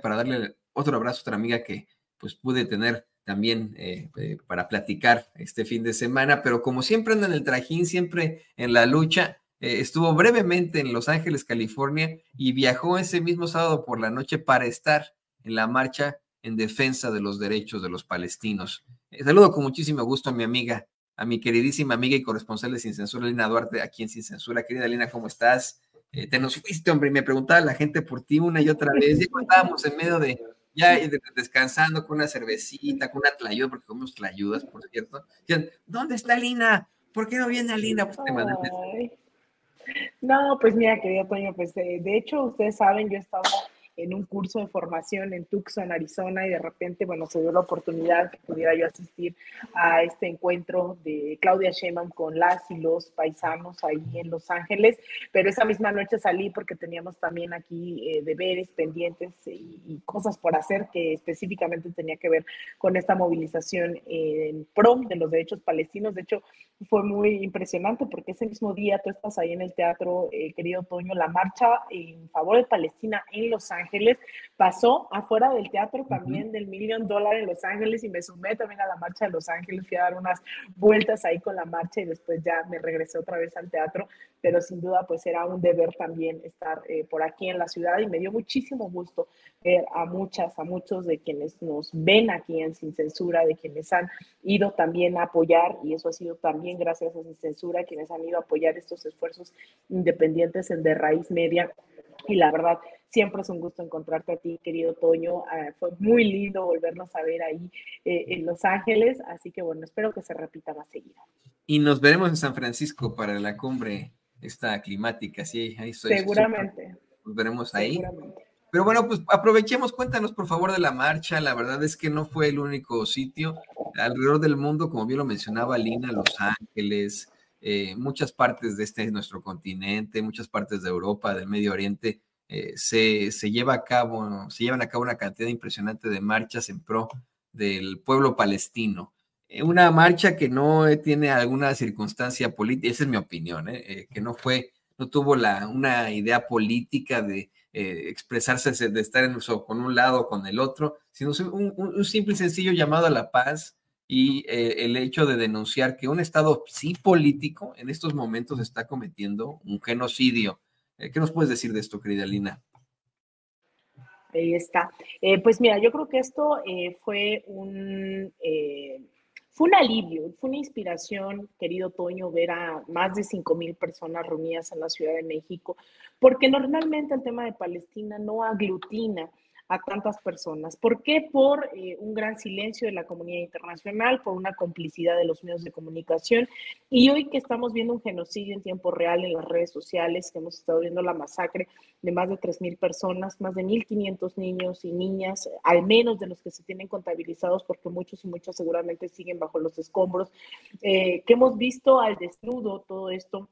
para darle otro abrazo a otra amiga que pues pude tener también para platicar este fin de semana, pero como siempre anda en el trajín, siempre en la lucha, estuvo brevemente en Los Ángeles, California, y viajó ese mismo sábado por la noche para estar en la marcha en defensa de los derechos de los palestinos. Saludo con muchísimo gusto a mi amiga, a mi queridísima amiga y corresponsal de Sin Censura, Lina Duarte, aquí en Sin Censura. Querida Lina, ¿cómo estás? Te nos fuiste, hombre, y me preguntaba la gente por ti una y otra vez. Ya estábamos en medio de, ya descansando con una cervecita, con una tlayuda, porque comemos tlayudas, por cierto. Decían, ¿dónde está Lina? ¿Por qué no viene Lina? Pues te mandan. Ay, no, pues mira, querido Toño, pues de hecho, ustedes saben, yo estaba en un curso de formación en Tucson, Arizona, y de repente, bueno, se dio la oportunidad que pudiera yo asistir a este encuentro de Claudia Sheinbaum con las y los paisanos ahí en Los Ángeles, pero esa misma noche salí porque teníamos también aquí deberes pendientes y cosas por hacer que específicamente tenía que ver con esta movilización en pro de los derechos palestinos. De hecho, fue muy impresionante porque ese mismo día tú estás ahí en el teatro, querido Toño, la marcha en favor de Palestina en Los Ángeles pasó afuera del teatro también del Million Dollar en Los Ángeles, y me sumé también a la marcha de Los Ángeles, fui a dar unas vueltas ahí con la marcha y después ya me regresé otra vez al teatro, pero sin duda pues era un deber también estar por aquí en la ciudad, y me dio muchísimo gusto ver a muchos de quienes nos ven aquí en Sin Censura, de quienes han ido también a apoyar, y eso ha sido también gracias a Sin Censura, quienes han ido a apoyar estos esfuerzos independientes en De Raíz Media. Y la verdad, siempre es un gusto encontrarte a ti, querido Toño. Fue muy lindo volvernos a ver ahí en Los Ángeles, así que bueno, espero que se repita más seguido. Y nos veremos en San Francisco para la cumbre esta climática, sí, ahí estoy, Seguramente, nos veremos ahí. seguramente. Pero bueno, pues aprovechemos, cuéntanos por favor de la marcha. La verdad es que no fue el único sitio. Alrededor del mundo, como bien lo mencionaba Lina, Los Ángeles, muchas partes de este nuestro continente, muchas partes de Europa, del Medio Oriente, se llevan a cabo una cantidad impresionante de marchas en pro del pueblo palestino. Una marcha que no tiene alguna circunstancia política, esa es mi opinión, que no tuvo una idea política de expresarse, de estar con un lado o con el otro, sino un simple y sencillo llamado a la paz y el hecho de denunciar que un Estado sí político en estos momentos está cometiendo un genocidio. ¿Qué nos puedes decir de esto, querida Lina? Ahí está. Pues mira, yo creo que esto fue un alivio, fue una inspiración, querido Toño, ver a más de 5,000 personas reunidas en la Ciudad de México, porque normalmente el tema de Palestina no aglutina a tantas personas. ¿Por qué? Por un gran silencio de la comunidad internacional, por una complicidad de los medios de comunicación, y hoy que estamos viendo un genocidio en tiempo real en las redes sociales, que hemos estado viendo la masacre de más de 3,000 personas, más de 1,500 niños y niñas, al menos de los que se tienen contabilizados, porque muchos y muchas seguramente siguen bajo los escombros, que hemos visto al desnudo todo esto.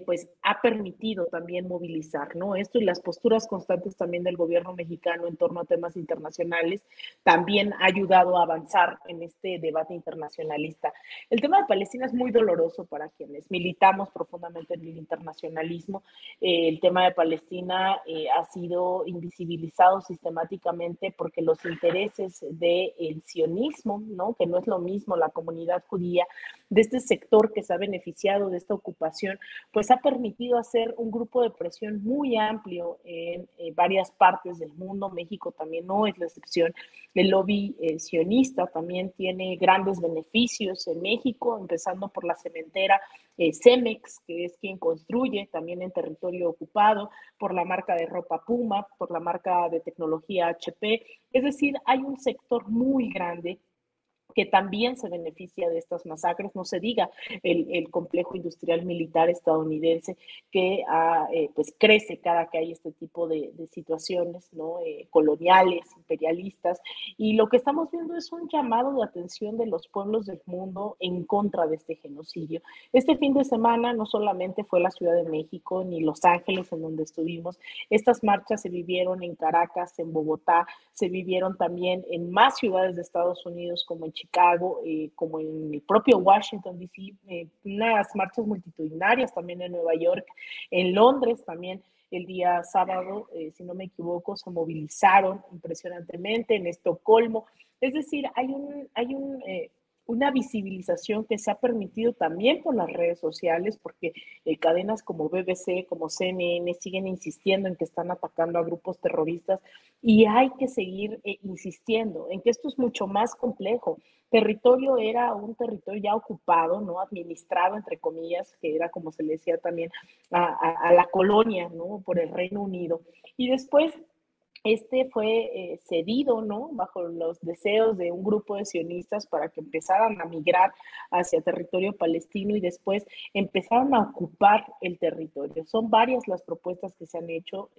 Pues ha permitido también movilizar, ¿no? Esto y las posturas constantes también del gobierno mexicano en torno a temas internacionales también ha ayudado a avanzar en este debate internacionalista. El tema de Palestina es muy doloroso para quienes militamos profundamente en el internacionalismo. El tema de Palestina ha sido invisibilizado sistemáticamente porque los intereses del sionismo, ¿no? Que no es lo mismo la comunidad judía, de este sector que se ha beneficiado de esta ocupación, pues ha permitido hacer un grupo de presión muy amplio en varias partes del mundo. México también no es la excepción. El lobby sionista también tiene grandes beneficios en México, empezando por la cementera Cemex, que es quien construye también en territorio ocupado, por la marca de ropa Puma, por la marca de tecnología HP. Es decir, hay un sector muy grande que también se beneficia de estas masacres, no se diga el complejo industrial militar estadounidense que pues crece cada que hay este tipo de situaciones, ¿no? Coloniales, imperialistas, y lo que estamos viendo es un llamado de atención de los pueblos del mundo en contra de este genocidio. Este fin de semana no solamente fue la Ciudad de México ni Los Ángeles en donde estuvimos, estas marchas se vivieron en Caracas, en Bogotá, se vivieron también en más ciudades de Estados Unidos como en Chicago, como en el propio Washington, D.C., unas marchas multitudinarias también en Nueva York, en Londres también. el día sábado, si no me equivoco, se movilizaron impresionantemente en Estocolmo. Es decir, una visibilización que se ha permitido también por las redes sociales, porque cadenas como BBC, como CNN, siguen insistiendo en que están atacando a grupos terroristas y hay que seguir insistiendo en que esto es mucho más complejo. Territorio era un territorio ya ocupado, ¿no? Administrado, entre comillas, que era como se le decía también a la colonia, ¿no? Por el Reino Unido. Y después este fue cedido, ¿no? Bajo los deseos de un grupo de sionistas para que empezaran a migrar hacia territorio palestino y después empezaron a ocupar el territorio. Son varias las propuestas que se han hecho,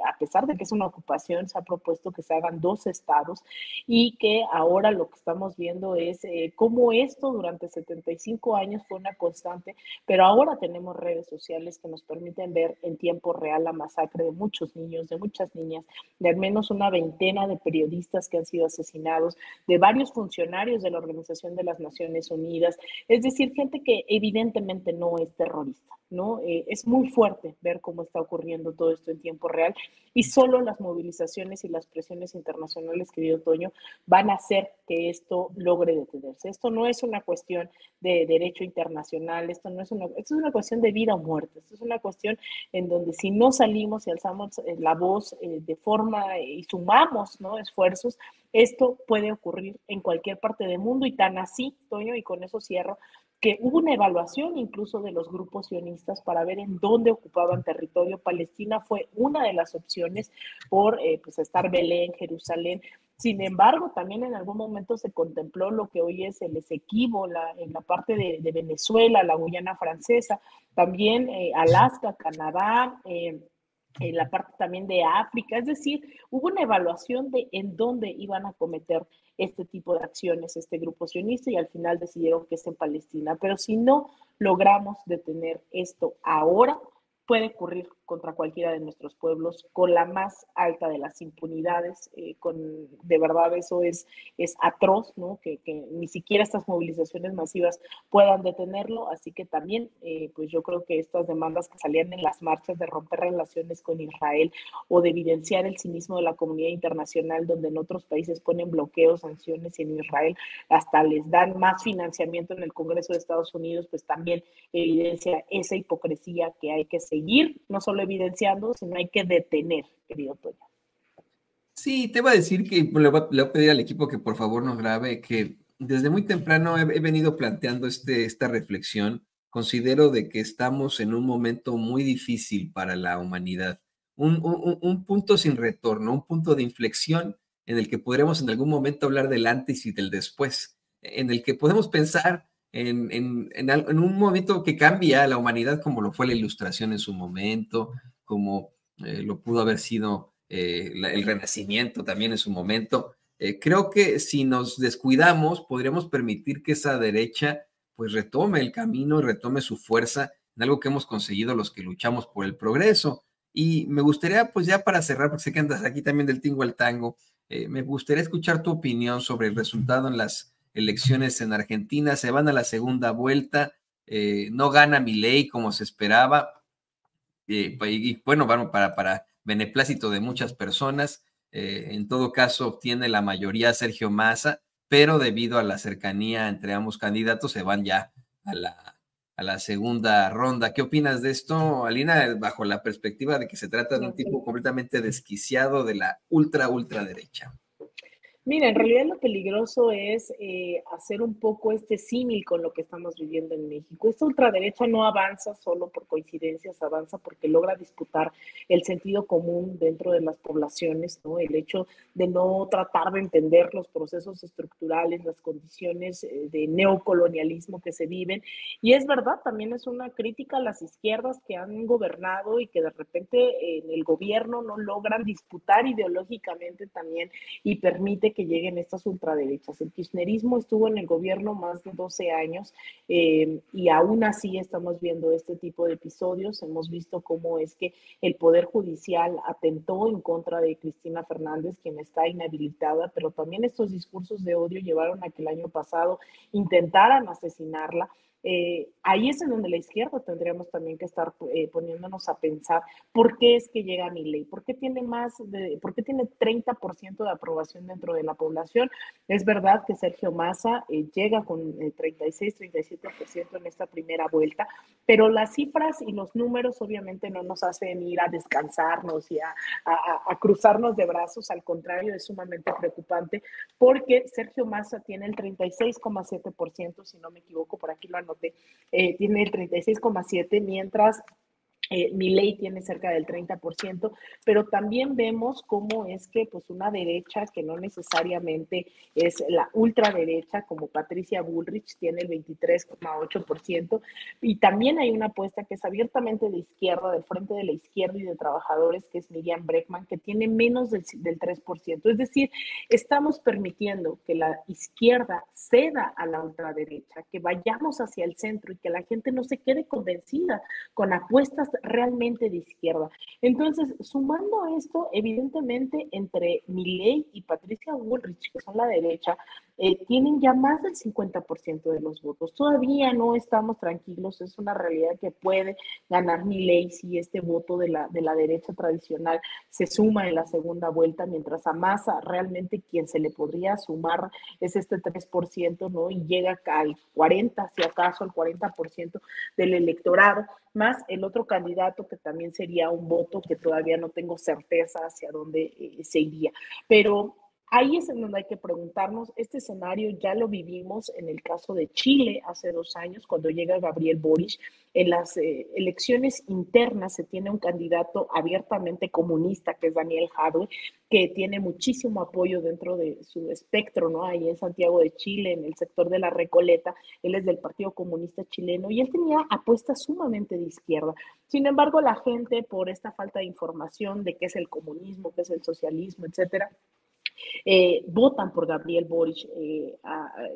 a pesar de que es una ocupación, se ha propuesto que se hagan 2 estados y que ahora lo que estamos viendo es cómo esto durante 75 años fue una constante, pero ahora tenemos redes sociales que nos permiten ver en tiempo real la masacre de muchos niños, de muchas niñas, de al menos una veintena de periodistas que han sido asesinados, de varios funcionarios de la Organización de las Naciones Unidas, es decir, gente que evidentemente no es terrorista, ¿no? Es muy fuerte ver cómo está ocurriendo todo esto en tiempo real y solo las movilizaciones y las presiones internacionales, querido Toño, van a hacer que esto logre detenerse. Esto no es una cuestión de derecho internacional, esto es una cuestión de vida o muerte, esto es una cuestión en donde si no salimos y alzamos la voz de forma y sumamos, ¿no?, esfuerzos, esto puede ocurrir en cualquier parte del mundo y tan así, Toño, y con eso cierro, que hubo una evaluación incluso de los grupos sionistas para ver en dónde ocupaban territorio. Palestina fue una de las opciones por pues estar Belén, Jerusalén. Sin embargo, también en algún momento se contempló lo que hoy es el Esequibo, en la parte de Venezuela, la Guyana Francesa, también Alaska, Canadá, en la parte también de África, es decir, hubo una evaluación de en dónde iban a cometer este tipo de acciones este grupo sionista y al final decidieron que es en Palestina. Pero si no logramos detener esto ahora, puede ocurrir contra cualquiera de nuestros pueblos con la más alta de las impunidades. De verdad eso es atroz, ¿no? Que ni siquiera estas movilizaciones masivas puedan detenerlo, así que también pues yo creo que estas demandas que salían en las marchas de romper relaciones con Israel o de evidenciar el cinismo de la comunidad internacional, donde en otros países ponen bloqueos, sanciones y en Israel hasta les dan más financiamiento en el Congreso de Estados Unidos, pues también evidencia esa hipocresía que hay que seguir, no solo evidenciando, sino hay que detener, querido Toño. Sí, te iba a decir que le voy a pedir al equipo que por favor nos grabe, que desde muy temprano he venido planteando esta reflexión. Considero de que estamos en un momento muy difícil para la humanidad, un punto sin retorno, un punto de inflexión en el que podremos en algún momento hablar del antes y del después, en el que podemos pensar en un momento que cambia a la humanidad como lo fue la Ilustración en su momento, como lo pudo haber sido el Renacimiento también en su momento. Creo que si nos descuidamos, podríamos permitir que esa derecha pues retome el camino y retome su fuerza en algo que hemos conseguido los que luchamos por el progreso. Y me gustaría, pues ya para cerrar, porque sé que andas aquí también del tingo al tango, me gustaría escuchar tu opinión sobre el resultado en las elecciones en Argentina. Se van a la segunda vuelta, no gana Milei como se esperaba, y bueno, para beneplácito de muchas personas. En todo caso, obtiene la mayoría Sergio Massa, pero debido a la cercanía entre ambos candidatos, se van ya a la segunda ronda. ¿Qué opinas de esto, Alina, bajo la perspectiva de que se trata de un tipo completamente desquiciado de la ultraderecha? Mira, en realidad lo peligroso es hacer un poco este símil con lo que estamos viviendo en México. Esta ultraderecha no avanza solo por coincidencias, avanza porque logra disputar el sentido común dentro de las poblaciones, ¿no? El hecho de no tratar de entender los procesos estructurales, las condiciones de neocolonialismo que se viven. Y es verdad, también es una crítica a las izquierdas que han gobernado y que de repente en el gobierno no logran disputar ideológicamente también y permite que lleguen estas ultraderechas. El kirchnerismo estuvo en el gobierno más de 12 años y aún así estamos viendo este tipo de episodios. Hemos visto cómo es que el Poder Judicial atentó en contra de Cristina Fernández, quien está inhabilitada, pero también estos discursos de odio llevaron a que el año pasado intentaran asesinarla. Ahí es en donde la izquierda tendríamos también que estar poniéndonos a pensar por qué es que llega Milei, por qué tiene por qué tiene 30% de aprobación dentro de la población. Es verdad que Sergio Massa llega con 36, 37% en esta primera vuelta, pero las cifras y los números obviamente no nos hacen ir a descansarnos y a cruzarnos de brazos, al contrario, es sumamente preocupante porque Sergio Massa tiene el 36,7%, si no me equivoco, por aquí lo anoté, tiene el 36,7%, mientras Milei tiene cerca del 30%, pero también vemos cómo es que pues una derecha que no necesariamente es la ultraderecha, como Patricia Bullrich, tiene el 23,8%, y también hay una apuesta que es abiertamente de izquierda, del Frente de la Izquierda y de Trabajadores, que es Miriam Bregman, que tiene menos del 3%. Es decir, estamos permitiendo que la izquierda ceda a la ultraderecha, que vayamos hacia el centro y que la gente no se quede convencida con apuestas realmente de izquierda. Entonces, sumando esto, evidentemente, entre Milei y Patricia Bullrich, que son la derecha, tienen ya más del 50% de los votos. Todavía no estamos tranquilos, es una realidad que puede ganar Milei si este voto de la derecha tradicional se suma en la segunda vuelta, mientras a Massa realmente quien se le podría sumar es este 3%, ¿no? Y llega al 40%, si acaso al 40% del electorado, más el otro candidato que también sería un voto que todavía no tengo certeza hacia dónde se iría. Pero ahí es en donde hay que preguntarnos, este escenario ya lo vivimos en el caso de Chile hace 2 años, cuando llega Gabriel Boric. En las elecciones internas se tiene un candidato abiertamente comunista, que es Daniel Jadwe, que tiene muchísimo apoyo dentro de su espectro, ¿no? Ahí en Santiago de Chile, en el sector de la Recoleta, él es del Partido Comunista Chileno y él tenía apuestas sumamente de izquierda. Sin embargo, la gente, por esta falta de información de qué es el comunismo, qué es el socialismo, etcétera, votan por Gabriel Boric,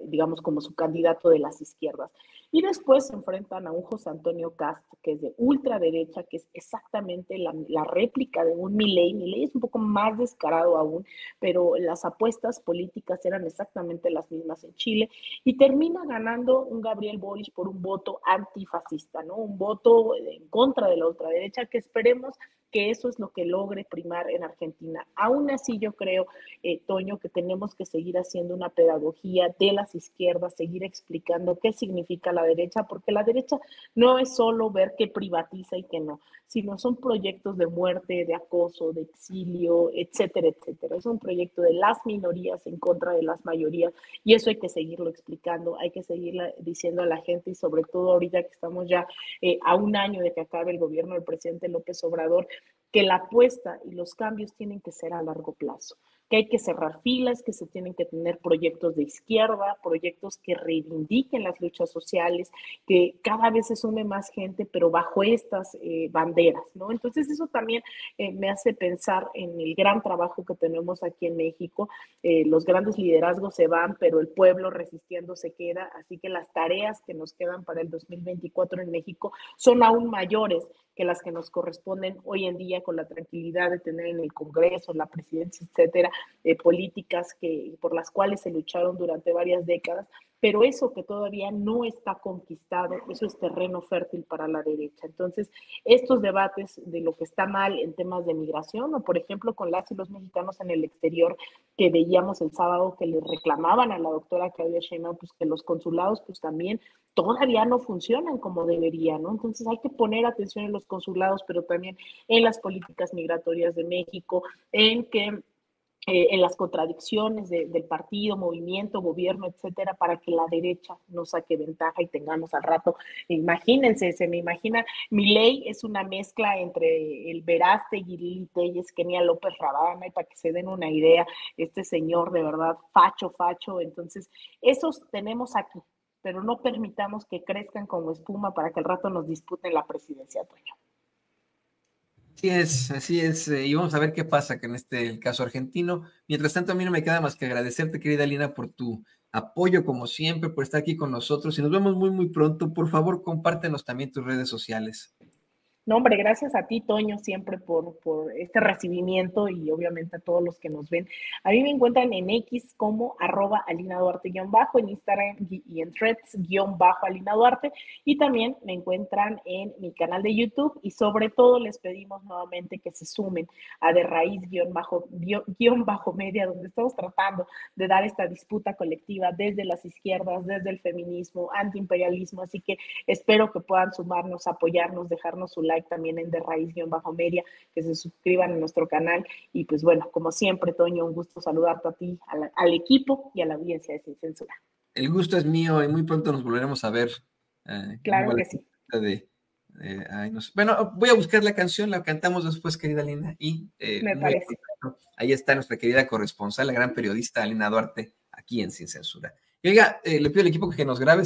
digamos, como su candidato de las izquierdas. Y después se enfrentan a un José Antonio Cast, que es de ultraderecha, que es exactamente la réplica de un Milei. Milei es un poco más descarado aún, pero las apuestas políticas eran exactamente las mismas en Chile. Y termina ganando un Gabriel Boric por un voto antifascista, ¿no? Un voto en contra de la ultraderecha, que esperemos que eso es lo que logre primar en Argentina. Aún así, yo creo, Toño, que tenemos que seguir haciendo una pedagogía de las izquierdas, seguir explicando qué significa la derecha, porque la derecha no es solo ver qué privatiza y qué no, sino son proyectos de muerte, de acoso, de exilio, etcétera, etcétera. Es un proyecto de las minorías en contra de las mayorías y eso hay que seguirlo explicando, hay que seguir diciendo a la gente y sobre todo ahorita que estamos ya a un año de que acabe el gobierno del presidente López Obrador, que la apuesta y los cambios tienen que ser a largo plazo, que hay que cerrar filas, que se tienen que tener proyectos de izquierda, proyectos que reivindiquen las luchas sociales, que cada vez se sume más gente, pero bajo estas banderas, ¿no? Entonces eso también me hace pensar en el gran trabajo que tenemos aquí en México. Los grandes liderazgos se van, pero el pueblo resistiendo se queda, así que las tareas que nos quedan para el 2024 en México son aún mayores que las que nos corresponden hoy en día con la tranquilidad de tener en el Congreso, la presidencia, etcétera, políticas por las cuales se lucharon durante varias décadas, pero eso que todavía no está conquistado, eso es terreno fértil para la derecha. Entonces, estos debates de lo que está mal en temas de migración, o por ejemplo con las y los mexicanos en el exterior, que veíamos el sábado que le reclamaban a la doctora Claudia Sheinbaum, pues que los consulados pues también todavía no funcionan como deberían, ¿no? Entonces hay que poner atención en los consulados, pero también en las políticas migratorias de México, en las contradicciones del partido, movimiento, gobierno, etcétera, para que la derecha no saque ventaja y tengamos al rato, imagínense, se me imagina, Milei es una mezcla entre el Verástegui, Lili Telles, Kenia López Rabana, y para que se den una idea, este señor de verdad, facho, entonces, esos tenemos aquí, pero no permitamos que crezcan como espuma para que al rato nos disputen la presidencia, Toño. Así es, y vamos a ver qué pasa con el caso argentino. Mientras tanto, a mí no me queda más que agradecerte, querida Lina, por tu apoyo, como siempre, por estar aquí con nosotros, y nos vemos muy, muy pronto. Por favor, compártenos también tus redes sociales. No, hombre, gracias a ti, Toño, siempre por este recibimiento y obviamente a todos los que nos ven. A mí me encuentran en X como @Alina Duarte bajo, en Instagram y en Threads _Alina Duarte, y también me encuentran en mi canal de YouTube, y sobre todo les pedimos nuevamente que se sumen a De Raíz Media, donde estamos tratando de dar esta disputa colectiva desde las izquierdas, desde el feminismo, antiimperialismo, así que espero que puedan sumarnos, apoyarnos, dejarnos su like también en De Raíz-Media, que se suscriban a nuestro canal. Y pues bueno, como siempre, Toño, un gusto saludarte a ti, al equipo y a la audiencia de Sin Censura. El gusto es mío y muy pronto nos volveremos a ver. Claro que sí. Bueno, voy a buscar la canción, la cantamos después, querida Lina, y Me parece. ahí está nuestra querida corresponsal, la gran periodista Alina Duarte, aquí en Sin Censura. Y oiga, le pido al equipo que nos grabe.